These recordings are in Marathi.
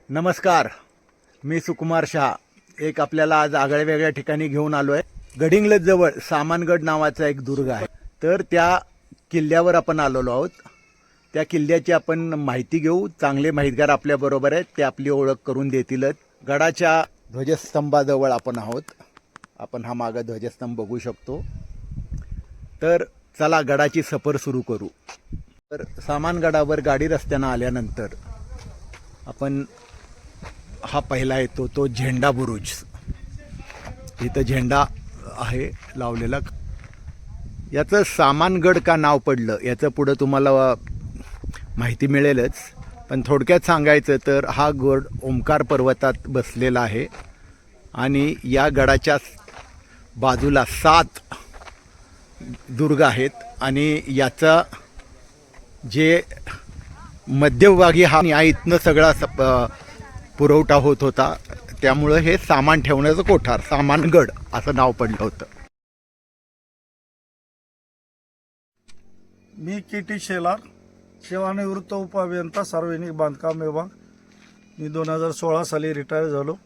नमस्कार, मी सुकुमार शहा. एक आपल्याला आज आगळ्यावेगळ्या ठिकाणी घेऊन आलो आहे. गडिंग्लज जवळ सामानगड नावाचा एक दुर्ग आहे. तर त्या किल्ल्यावर आपण आलेलो आहोत. त्या किल्ल्याची आपण माहिती घेऊ. चांगले माहितगार आपल्याबरोबर आहेत, ते आपली ओळख करून देतीलच. गडाच्या ध्वजस्तंभाजवळ आपण आहोत. आपण हा मागे ध्वजस्तंभ बघू शकतो. तर चला गडाची सफर सुरू करू. तर सामानगडावर गाडी रस्त्यानं आल्यानंतर आपण हा पहिला येतो तो झेंडा बुरुज. इथं झेंडा आहे लावलेला. याचं सामानगड का नाव पडलं याचं पुढं तुम्हाला माहिती मिळेलच, पण थोडक्यात सांगायचं तर हा गड ओंकार पर्वतात बसलेला आहे आणि या गडाच्या बाजूला 7 दुर्ग आहेत आणि याचा जे मध्यभागी हा इथनं सगळा पुरवठा होत होता. त्यामुळं हे सामान ठेवण्याचं कोठार सामानगड असं नाव पडलं होतं. मी के.टी. शेलार, सेवानिवृत्त उपअभियंता सार्वजनिक बांधकाम विभाग. मी 2016 साली रिटायर झालो.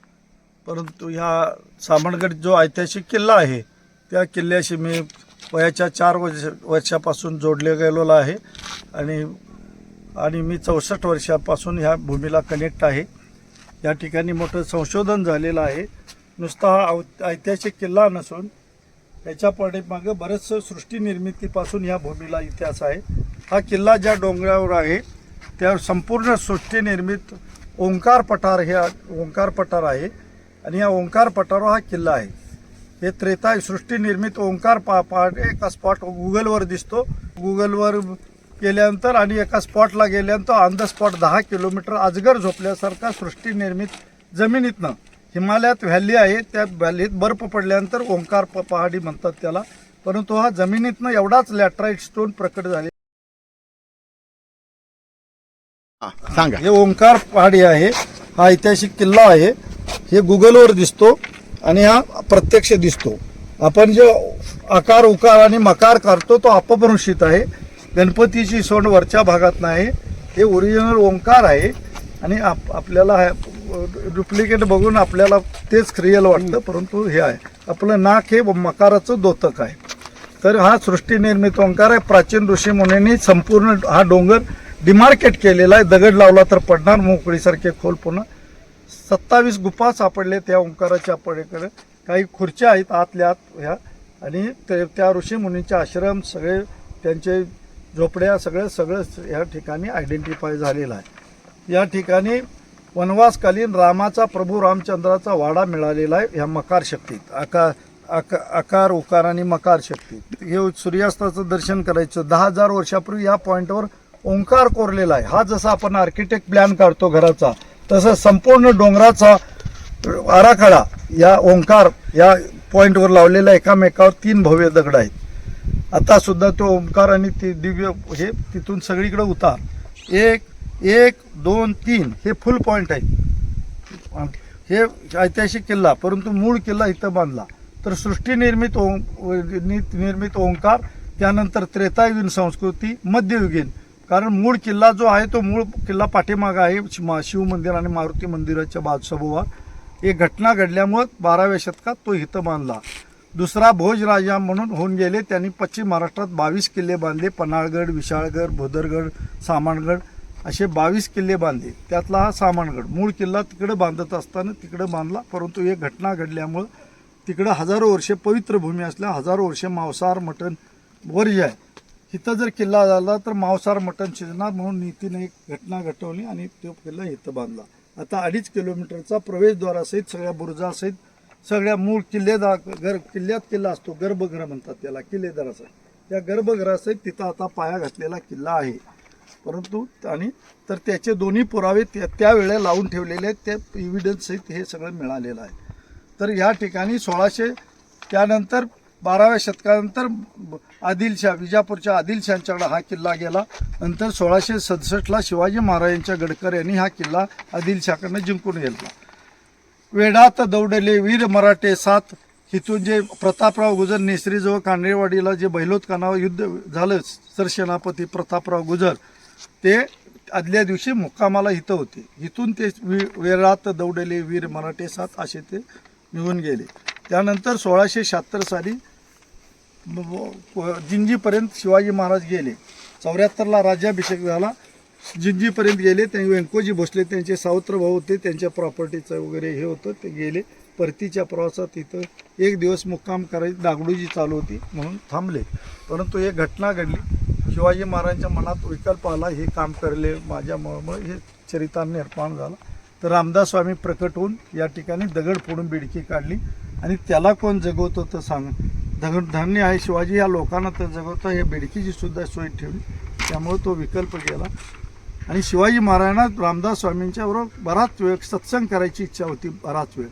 परंतु ह्या सामानगड जो ऐतिहासिक किल्ला आहे त्या किल्ल्याशी मी वयाच्या 4 वर्षापासून जोडले गेलेलो आहे आणि मी 64 वर्षापासून ह्या भूमीला कनेक्ट आहे. या ठिकाणी मोठं संशोधन झालेलं आहे. नुसता हा ऐतिहासिक किल्ला नसून याच्या पाठीमागं बरंचसं सृष्टी निर्मितीपासून ह्या भूमीला इतिहास आहे. हा किल्ला ज्या डोंगरावर आहे त्या संपूर्ण सृष्टी निर्मित ओंकार पठार हे ओंकार पठार आहे आणि या ओंकार पठारावर हा किल्ला आहे. हे त्रेता सृष्टी निर्मित ओंकार पहाड एका स्पॉट गुगलवर दिसतो. गुगलवर गेल्यानंतर आणि एका स्पॉटला गेल्यानंतर ऑन द स्पॉट 10 किलोमीटर अजगर झोपल्यासारखा सृष्टी निर्मित जमिनीतनं हिमालयात व्हॅली आहे. त्या व्हॅलीत बर्फ पडल्यानंतर ओंकार पहाडी म्हणतात त्याला. परंतु हा जमिनीतनं एवढाच लॅटराईट स्टोन प्रकट झाले. सांगा. हे ओंकार पहाडी आहे. हा ऐतिहासिक किल्ला आहे. हे गुगलवर दिसतो आणि हा प्रत्यक्ष दिसतो. आपण जो आकार उकार आणि मकार करतो तो अपभ्रंशित आहे. गणपतीची सोंड वरच्या भागात नाही. हे ओरिजिनल ओंकार आहे आणि आपल्याला डुप्लिकेट बघून आपल्याला तेच रिअल वाटतं, परंतु हे आहे. आपलं नाक हे मकाराचं द्योतक आहे. तर हा सृष्टी निर्मित ओंकार आहे. प्राचीन ऋषीमुनींनी संपूर्ण हा डोंगर डिमार्केट केलेला आहे. दगड लावला तर पडणार मोकळीसारखे खोल. पुन्हा 27 गुफा सापडले त्या ओंकाराच्या पडेकडे. काही खुर्च्या आहेत आतल्या आत ह्या आणि त्या ऋषीमुनींचे आश्रम सगळे त्यांचे झोपड्या सगळं या ठिकाणी आयडेंटिफाय झालेला आहे. या ठिकाणी वनवासकालीन रामाचा प्रभू रामचंद्राचा वाडा मिळालेला आहे. ह्या मकार शक्तीत आकार उकार आणि मकार शक्तीत हे सूर्यास्ताचं दर्शन करायचं. 10,000 वर्षापूर्वी या पॉईंटवर ओंकार कोरलेला आहे. हा जसा आपण आर्किटेक्ट प्लॅन काढतो घराचा तसं संपूर्ण डोंगराचा आराखडा या ओंकार या पॉईंटवर लावलेला. एकामेकावर 3 भव्य दगड आहेत. आता सुद्धा तो ओंकार आणि ते दिव्य हे तिथून सगळीकडे उतार 1 1 2 3 हे फुल पॉईंट आहेत. हे ऐतिहासिक किल्ला, परंतु मूळ किल्ला इथं बांधला. तर सृष्टी निर्मित ओंकार, त्यानंतर त्रेतायुगीन संस्कृती, मध्ययुगीन. कारण मूळ किल्ला जो आहे तो मूळ किल्ला पाठीमागा आहे शिव मंदिर आणि मारुती मंदिराच्या बाजूसोबत. एक घटना घडल्यामुळे 12व्या शतकात तो इथं बांधला. दुसरा भोजराजा म्हणून होऊन गेले. त्यांनी पश्चिम महाराष्ट्रात 22 किल्ले बांधले. पन्हाळगड, विशाळगड, भोदरगड, सामानगड असे 22 किल्ले बांधले. त्यातला हा सामानगड मूळ किल्ला तिकडे बांधत असताना तिकडे बांधला. परंतु एक घटना घडल्यामुळं तिकडं हजारो वर्षे पवित्र भूमी असल्या हजारो वर्षे मांसाहार मटण वर्ज्य आहे. इथं जर किल्ला झाला तर मांसाहार मटण शिजणार म्हणून नीतीने एक घटना घडवली आणि तो किल्ला इथं बांधला. आता 2.5 किलोमीटरचा प्रवेशद्वारासहित सगळ्या बुरुजासहित सगळ्या मूळ किल्ल्यात किल्ला असतो. गर्भगृह म्हणतात त्याला, किल्लेदाराचा. त्या गर्भगृहासहित तिथं आता पाया घातलेला किल्ला आहे. परंतु आणि तर त्याचे दोन्ही पुरावे त्यावेळेला लावून ठेवलेले आहेत. त्या एव्हिडन्स सहित हे सगळं मिळालेलं आहे. तर या ठिकाणी 1600 त्यानंतर 12व्या शतकानंतर आदिलशाह, विजापूरच्या आदिलशाहांच्याकडे हा किल्ला गेला. नंतर 1667ला शिवाजी महाराजांच्या गडकर यांनी हा किल्ला आदिलशाहकडनं जिंकून घेतला. वेढात दौडले वीर मराठे 7 इथून जे प्रतापराव गुजर नेसरीजवळ कांडरेवाडीला जे बैलोत्कानावर युद्ध झालं, सरसेनापती प्रतापराव गुजर ते आदल्या दिवशी मुक्कामाला इथं होते. इथून ते वेरात दौडले वीर मराठे साथ असे ते निघून गेले. त्यानंतर 1676 साली जिंजीपर्यंत शिवाजी महाराज गेले. 74ला राज्याभिषेक झाला. जिंजीपर्यंत गेले. ते व्यंकोजी भोसले त्यांचे सावत्र भाऊ होते, त्यांच्या प्रॉपर्टीचं वगैरे हे होतं, ते गेले. परतीच्या प्रवासात इथं एक दिवस मुक्काम करायची डागडुजी चालू होती म्हणून थांबले. परंतु एक घटना घडली. शिवाजी महाराजांच्या मनात विकल्प आला, हे काम करले माझ्यामुळं हे चरित्र निर्माण झाला. तर रामदास स्वामी प्रकट होऊन या ठिकाणी दगड फोडून बिडकी काढली आणि त्याला कोण जगवतो तर सांग. धन्य आहे शिवाजी या लोकांना तर जगवता, हे बिडकीची सुद्धा सोय ठेवली. त्यामुळे तो विकल्प गेला. आणि शिवाजी महाराजांना रामदास स्वामींच्या बरोबर बराच वेळ सत्संग करायची इच्छा होती. बराच वेळ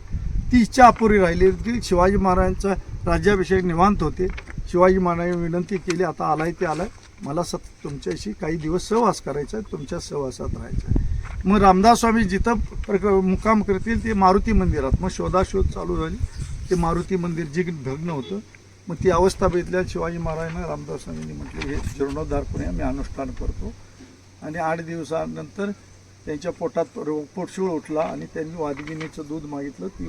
ती इच्छा अपुरी राहिली होती. शिवाजी महाराजांचा राज्याभिषेक निवांत होते. शिवाजी महाराजांनी विनंती केली, आता आलाय ते आलाय, मला तुमच्याशी काही दिवस सहवास करायचा आहे, तुमच्या सहवासात राहायचं आहे. मग रामदास स्वामी जिथं मुक्काम करतील ते मारुती मंदिरात. मग शोधाशोध चालू झाली. ते मारुती मंदिर भग्न होतं. मग ती अवस्था बघितल्या शिवाजी महाराजांना रामदास स्वामींनी म्हटलं, हे जीर्णोद्धारपणे आम्ही अनुष्ठान करतो. आणि 8 दिवसानंतर त्यांच्या पोटात पोटशूळ उठला आणि त्यांनी वाघिणीचं दूध मागितलं. ती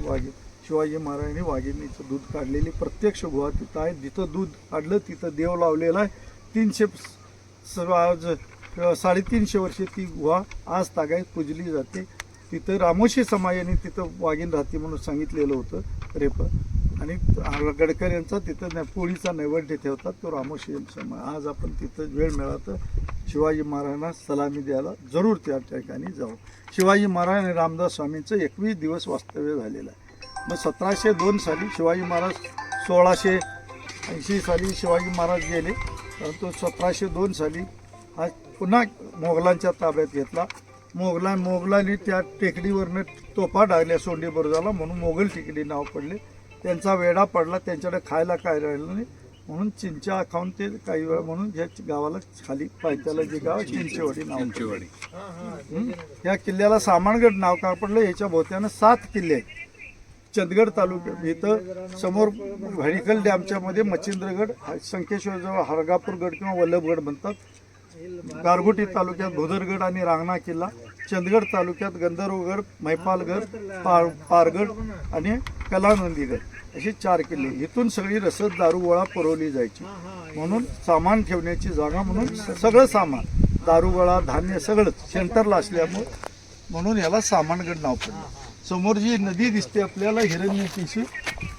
शिवाजी महाराजांनी वाघिणीचं दूध काढलेली प्रत्यक्ष गुहा तिथं आहे. जिथं दूध काढलं तिथं देव लावलेला आहे. 350 वर्षे ती गुहा आज तागायत पूजली जाते. तिथं रामोशी समाजाने तिथं वाघीण राहते म्हणून सांगितलेलं होतं रेप. आणि गडकरी यांचा तिथं पोळीचा नैवेद्य ठेवतात, तो रामोशी समाज. आज आपण तिथं वेळ मिळाला तर शिवाजी महाराजांना सलामी द्यायला जरूर त्या ठिकाणी जाऊ. शिवाजी महाराज आणि रामदास स्वामींचं 21 दिवस वास्तव्य झालेलं आहे. मग 1702 साली शिवाजी महाराज, 1680 साली शिवाजी महाराज गेले. परंतु 1702 साली हा पुन्हा मोगलांच्या ताब्यात घेतला. मोगलांनी त्या टेकडीवरनं तोफा डागल्या सोंडी बुरुजाला, म्हणून मोगल टेकडी नाव पडले. त्यांचा वेढा पडला, त्यांच्याकडे खायला काय राहिलं नाही म्हणून चिंचा खाऊन ते काही वेळा म्हणून ह्या गावाला खाली पायथ्याला जे गाव चिंचेवाडी नाव. या किल्ल्याला सामानगड नाव का पडलं. याच्या भोवत्यानं 7 किल्ले आहेत. चंदगड तालुक्यात इथं समोर हरिकल डॅमच्या मध्ये मच्छिंद्रगड, संकेश्वरजवळ हरगापूरगड किंवा वल्लभगड म्हणतात. गारगोटी तालुक्यात भोदरगड आणि रांगणा किल्ला. चंदगड तालुक्यात गंधर्वगड, मैपालगड, पारगड आणि कलानंदीगड असे 4 किल्ले. इथून सगळी रसद दारू गोळा पुरवली जायची. म्हणून सामान ठेवण्याची जागा म्हणून सगळं सामान, दारुगोळा, धान्य सगळंच सेंटरला असल्यामुळे म्हणून याला सामानगड नाव पडलं. समोर जी नदी दिसते आपल्याला हिरण्यकेशी,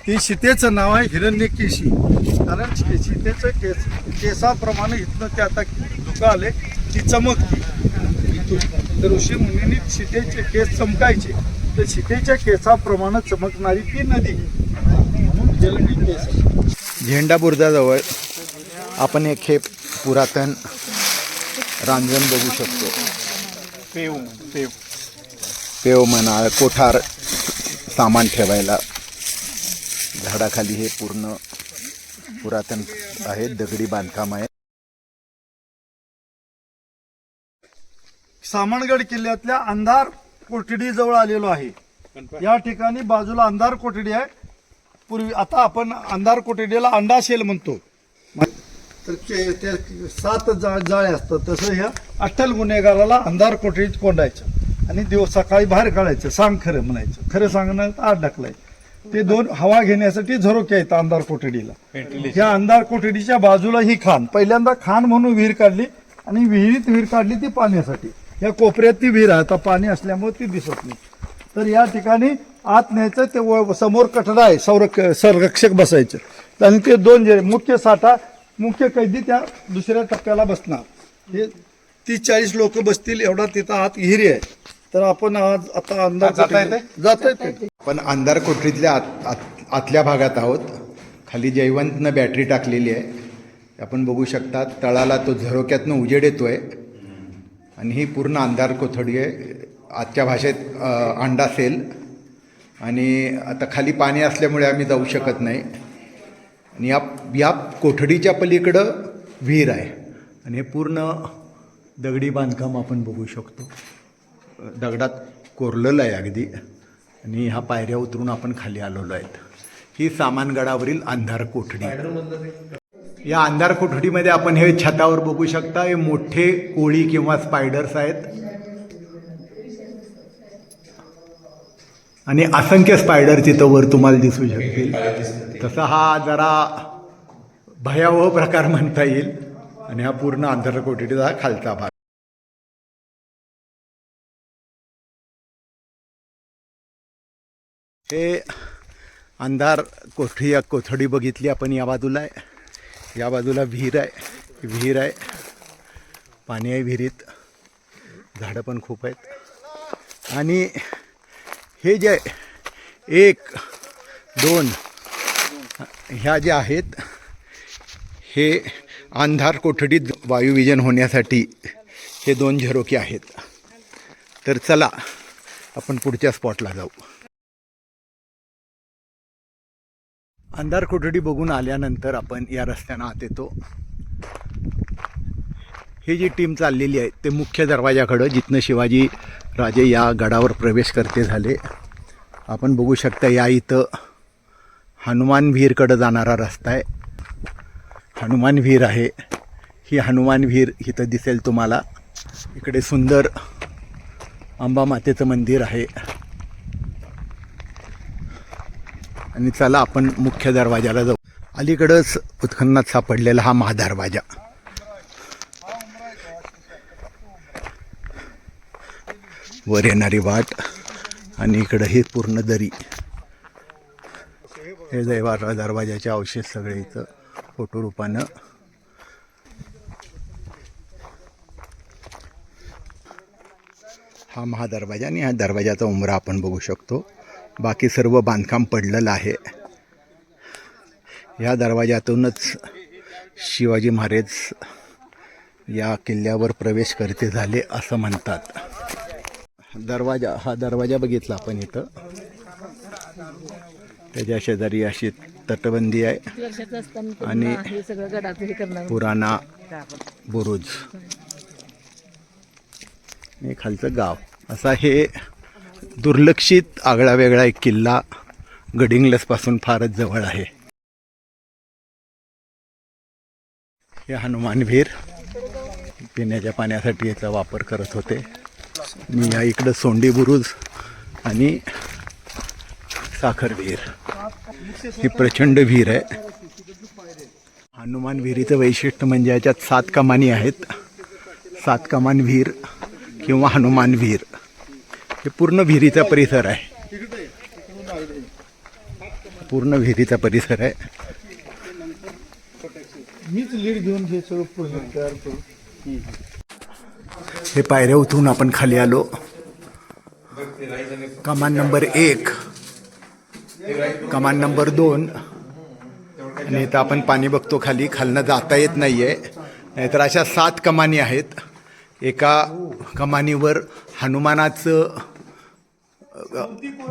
ती सीतेचं नाव आहे हिरण्यकेशी. कारण सीतेचं केसाप्रमाणे इथनं ते आता धुकं आले, ती चमकती. तर ऋषी मुनींनी सीतेचे केस चमकायचे, तर सीतेच्या केसाप्रमाणे चमकणारी ती नदी म्हणून हिरण्यकेशी. झेंडा बुरुजाजवळ आपण एक हे पुरातन रांजण बघू शकतो. पेव म्हणा, कोठार सामान ठेवायला. झाडाखाली हे पूर्ण पुरातन आहे, दगडी बांधकाम आहे. सामानगड किल्ल्यातल्या अंधार कोठडी जवळ आलेलो आहे. या ठिकाणी बाजूला अंधार कोठडी आहे. पूर्वी आता आपण अंधार कोठडीला अंडाशेल म्हणतो. तर ते 7 जाळे असतात, तसं ह्या अट्टल गुन्हेगाराला अंधार कोठडीत कोंडायचं आणि दिवस सकाळी बाहेर काढायचं. सांग खरं म्हणायचं, खरं सांगणं आत ढकलायचं. ते 2 हवा घेण्यासाठी झरोके आहेत अंधार कोठडीला. ह्या अंधार कोठडीच्या बाजूला ही खान, पहिल्यांदा खान म्हणून विहीर काढली आणि विहीर काढली ती पाण्यासाठी. या कोपऱ्यात ती विहीर आहे, आता पाणी असल्यामुळे ती दिसत नाही. तर या ठिकाणी आत न्यायचं, ते समोर कठडा आहे, संरक्षक बसायचं. आणि ते 2 जे मुख्य कैदी त्या दुसऱ्या टप्प्याला बसणार. हे 30-40 लोक बसतील एवढा तिथं आत विहिरी आहे. तर आपण आज आता अंधार जाता येते. पण अंधार कोठडीतल्या आतल्या भागात आहोत. खाली जयवंतनं बॅटरी टाकलेली आहे, आपण बघू शकता. तळाला तो झरोक्यातनं उजेड येतोय आणि ही पूर्ण अंधार कोठडी आहे. आजच्या भाषेत अंडा सेल. आणि आता खाली पाणी असल्यामुळे आम्ही जाऊ शकत नाही. आणि या कोठडीच्या पलीकडं विहीर आहे आणि हे पूर्ण दगडी बांधकाम आपण बघू शकतो. दगडात कोरलेलं आहे अगदी. आणि ह्या पायऱ्या उतरून आपण खाली आलेलो आहेत. ही सामानगडावरील अंधार कोठडी. या अंधार कोठडीमध्ये आपण हे छतावर बघू शकता, हे मोठे कोळी किंवा स्पायडर्स आहेत आणि असंख्य स्पायडर तिथं वर तुम्हाला दिसू शकतील. तसा हा जरा भयावह प्रकार म्हणता येईल. आणि हा पूर्ण अंधार कोठडीचा खालचा भाग. हे अंधार कोठडी बघितली आपण. या बाजूला आहे, या बाजूला विहीर आहे, पाणी आहे विहिरीत, झाडं पण खूप आहेत. आणि हे जे 1, 2 ह्या ज्या आहेत हे अंधार कोठडीत वायुविजन होण्यासाठी हे 2 झरोके आहेत. तर चला आपण पुढच्या स्पॉटला जाऊ. अंधार कोठडी बघून आल्यानंतर आपण या रस्त्यानं आत येतो. ही जी टीम चाललेली आहे ते मुख्य दरवाजाकडं, जिथनं शिवाजी राजे या गडावर प्रवेश करते झाले. आपण बघू शकता या इथं हनुमान विहीरकडं जाणारा रस्ता आहे. हनुमान विहीर आहे. ही हनुमान विहीर इथं दिसेल तुम्हाला. इकडे सुंदर अंबा मातेचं मंदिर आहे. आणि चला आपण मुख्य दरवाजाला जाऊ. अलीकडंच उत्खननात सापडलेला हा महादरवाजा. वर येणारी वाट आणि इकडं ही पूर्ण दरी. हे दैवारा दरवाजाचे अवशेष सगळे इथं फोटो रूपानं. हा महादरवाजा आणि ह्या दरवाजाचा उंबरा आपण बघू शकतो. बाकी सर्व बांधकाम पडलेलं आहे. या दरवाजातूनच शिवाजी महाराज या किल्ल्यावर प्रवेश करते झाले असं म्हणतात. हा दरवाजा बघितला आपण इथं. त्याच्या शेजारी अशी तटबंदी आहे आणि पुराणा बुरुज हे खालचं गाव. असा हे दुर्लक्षित आगळा वेगळा एक किल्ला गडिंग्लजपासून फारच जवळ आहे. हे हनुमान विहीर पिण्याच्या पाण्यासाठी याचा वापर करत होते. आणि या इकडं सोंडी बुरुज आणि साखर विहीर. ही प्रचंड विहीर आहे. हनुमान विहिरीचं वैशिष्ट्य म्हणजे याच्यात 7 कमानी आहेत. 7 कमान विहीर किंवा हनुमान विहीर. हे पूर्ण विहिरीचा परिसर आहे. पूर्ण विहिरीचा परिसर आहे. मीच लीड घेऊन हे सगळं पूर्ण तयार करू. हे पायऱ्या उतरून आपण खाली आलो. कमान नंबर 1, कमान नंबर 2 आणि इथं आपण पाणी बघतो खाली. खालनं जाता येत नाही आहे. नाहीतर अशा 7 कमानी आहेत. एका कमानीवर हनुमानाचं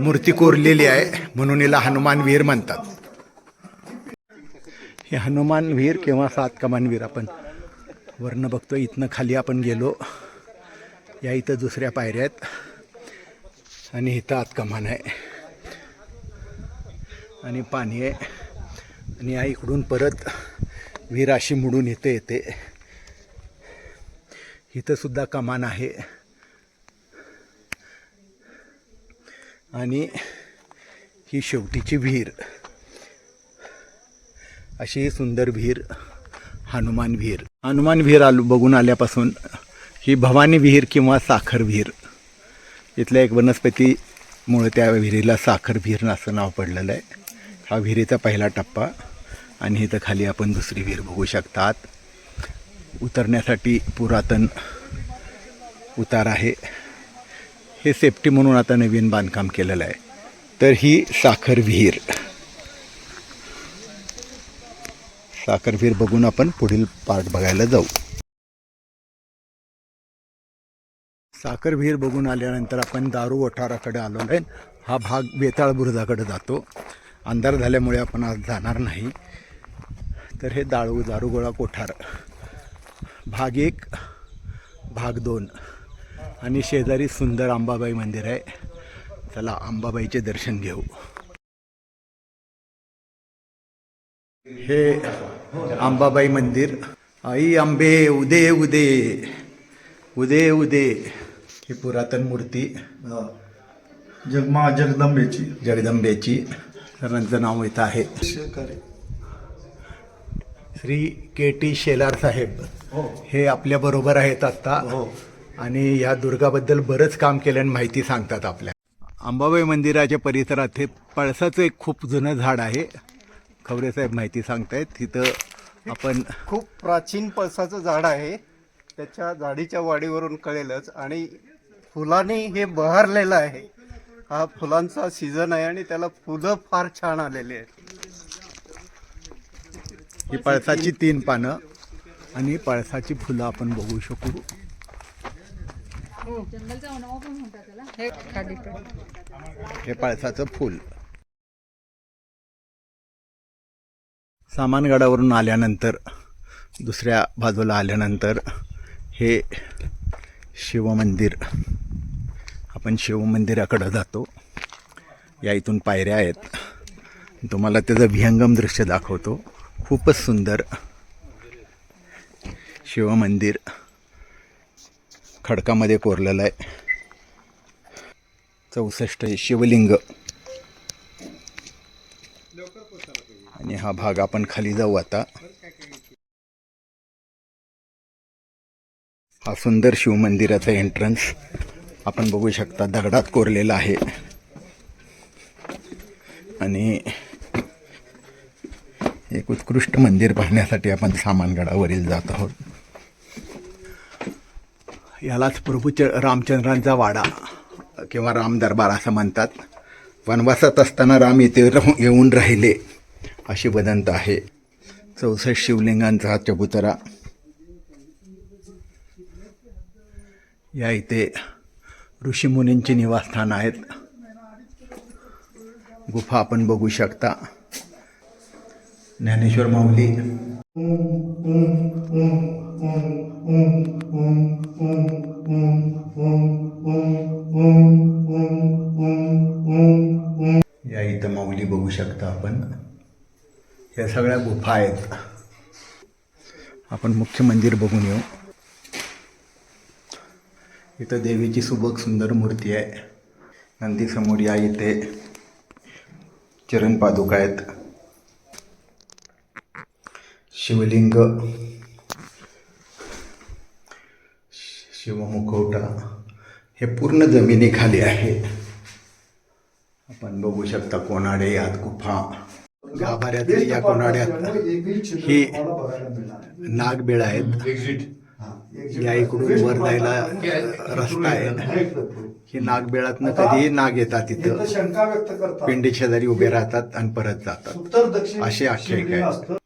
मूर्ती कोरलेली आहे म्हणून याला हनुमान विहीर म्हणतात. हे हनुमान विहीर किंवा 7 कमान विहीर आपण वरनं बघतो. इथनं खाली आपण गेलो. या इथं दुसऱ्या पायऱ्या आहेत आणि इथं आत कमान आहे आणि पाणी आहे. आणि या इकडून परत विहीर अशी मुडून इथं येते. इथं सुद्धा कमान आहे आणि ही शेवटीची विहीर. अशी सुंदर विहीर हनुमान विहीर. हनुमान विहीर बघून आल्यापासून ही भवानी विहीर किंवा साखर विहीर. इथल्या एक वनस्पतीमुळे त्या विहिरीला साखर विहीर असं नाव पडलेलं आहे. हा विहिरीचा पहिला टप्पा आणि इथं खाली आपण दुसरी विहीर बघू शकतात. उतरण्यासाठी पुरातन उतार आहे. हे सेफ्टी म्हणून आता नवीन बांधकाम केलेलं आहे. तर ही साखर विहीर. साखर विहीर बघून आपण पुढील पार्ट बघायला जाऊ. साखर विहीर बघून आल्यानंतर आपण दारू वठाराकडे आलो आहे. हा भाग वेताळ बुरुजाकडे जातो. अंधार झाल्यामुळे आपण आज जाणार नाही. तर हे दारुगोळा कोठार भाग 1, भाग 2 आणि शेजारी सुंदर अंबाबाई मंदिर आहे. चला अंबाबाईचे दर्शन घेऊ. हे अंबाबाई मंदिर. आई अंबे उदे उदे उदे उदे. ही पुरातन मूर्ती जगमा जगदंबेची. जगदंबेची. सरांचं नाव इथं आहे. श्री के.टी. शेलार साहेब हे आपल्या बरोबर आहेत आता आणि या दुर्गाबद्दल बरंच काम केल्याने माहिती सांगतात आपल्या. अंबाबाई मंदिराच्या परिसरात हे पळसाचं एक खूप जुनं झाड आहे. खवरे साहेब माहिती सांगतायत. तिथं आपण खूप प्राचीन पळसाचं झाड आहे. त्याच्या झाडीच्या वाढीवरून कळेलच. आणि फुलांनी हे बहरलेलं आहे. हा फुलांचा सीझन आहे आणि त्याला फुलं फार छान आलेली आहेत. ही पळसाची 3 पानं आणि पळसाची फुलं आपण बघू शकू. हे पळसाचं फूल. सामानगडावरून आल्यानंतर दुसऱ्या बाजूला आल्यानंतर हे शिवमंदिर. आपण शिवमंदिराकडं जातो. या इथून पायऱ्या आहेत. तुम्हाला त्याचं विहंगम दृश्य दाखवतो. खूपच सुंदर शिवमंदिर खडकामध्ये कोरलेलं आहे. 64 शिवलिंग. आणि हा भाग आपण खाली जाऊ आता. हा सुंदर शिवमंदिराचा एंट्रन्स आपण बघू शकता. दगडात कोरलेला आहे. आणि एक उत्कृष्ट मंदिर पाहण्यासाठी आपण सामानगडावरील जात आहोत. यालाच प्रभू रामचंद्रांचा वाडा किंवा राम दरबार असं म्हणतात. वनवासात असताना राम इथे येऊन राहिले अशी वदंत आहे. 64 शिवलिंगांचा हा चबुतरा. या इथे ऋषीमुनींची निवासस्थान आहेत. गुफा आपण बघू शकता. ज्ञानेश्वर माऊली. या इथं माऊली बघू शकता आपण. या सगळ्या गुफा आहेत. आपण मुख्य मंदिर बघून येऊ. इथं देवीची सुबक सुंदर मूर्ती आहे. नंदीसमोर या इथे चरण पादुका आहेत. शिवलिंग, शिवमुखवटा हे पूर्ण जमिनीखाली आहे. आपण बघू शकता कोणाडे यात गुफा. गाभाऱ्यातल्या या कोणाड्यात ही नागबेळ आहेत. या इकडून वर जायला रस्ता आहे. ही नागबेळातनं कधीही नाग येतात. तिथं पिंडी शेजारी उभे राहतात आणि परत जातात अशी आख्यायिका आहे.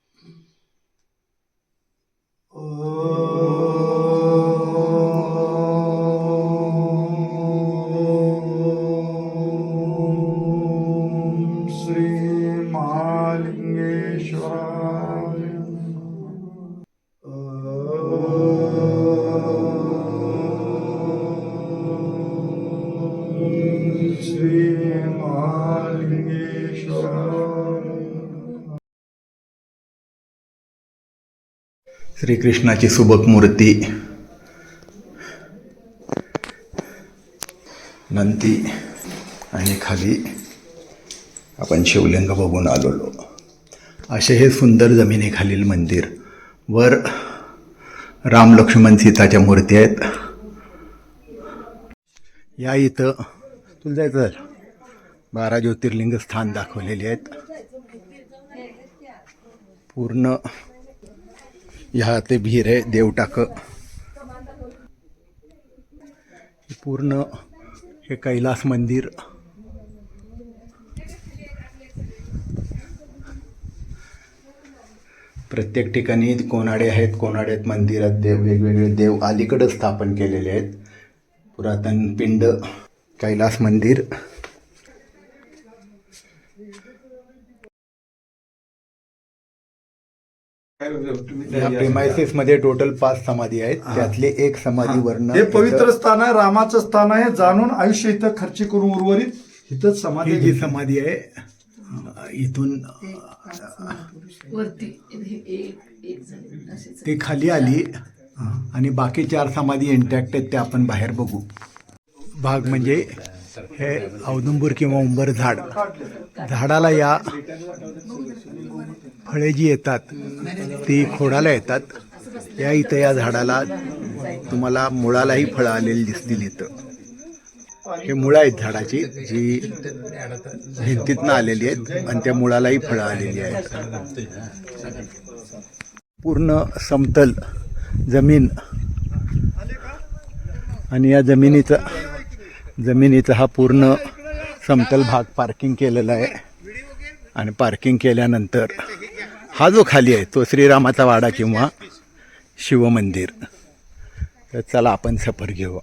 श्रीकृष्णाची सुबक मूर्ती. नंदी आणि खाली आपण शिवलिंग बघून आलेलो. असे हे सुंदर जमिनीखालील मंदिर. वर राम लक्ष्मण सीताच्या मूर्ती आहेत. या इथं तुला जायचं 12 ज्योतिर्लिंग स्थान दाखवलेली आहेत. पूर्ण ह्या ते विहीर आहे देवटाक. पूर्ण हे कैलास मंदिर. प्रत्येक ठिकाणी कोनाडे आहेत. कोनाड्यात मंदिरात देव वेगवेगळे देव अलीकडे स्थापन केलेले आहेत. पुरातन पिंड कैलास मंदिर. या प्रेमायसेस मध्ये टोटल 5 समाधी आहेत. त्यातले एक समाधी वर्ण हे पवित्र स्थान आहे. रामाचं स्थान आहे. जाणून आयुष्य इथं खर्च करून उर्वरित इथंच समाधी. ही जी समाधी आहे इथून वरती एक झाले असेच ते खाली आली आणि बाकी 4 समाधी इंटॅक्ट आहेत, ते आपण बाहेर बघू. भाग म्हणजे हे औदुंबर किंवा उंबर झाड, झाडाला या फळे जी येतात ती खोडाला येतात. या इथं या झाडाला तुम्हाला मुळालाही फळं आलेली दिसतील. इथं हे मुळं आहेत झाडाची, जी भिंतीतनं आलेली आहेत आणि त्या मुळालाही फळं आलेली आहेत. पूर्ण समतल जमीन आणि या जमिनीचा हा पूर्ण समतल भाग पार्किंग केलेला आहे. आणि पार्किंग केल्यानंतर हा जो खाली आहे तो श्रीरामाचा वाडा किंवा शिवमंदिर. तर चला आपण सफर घेऊ.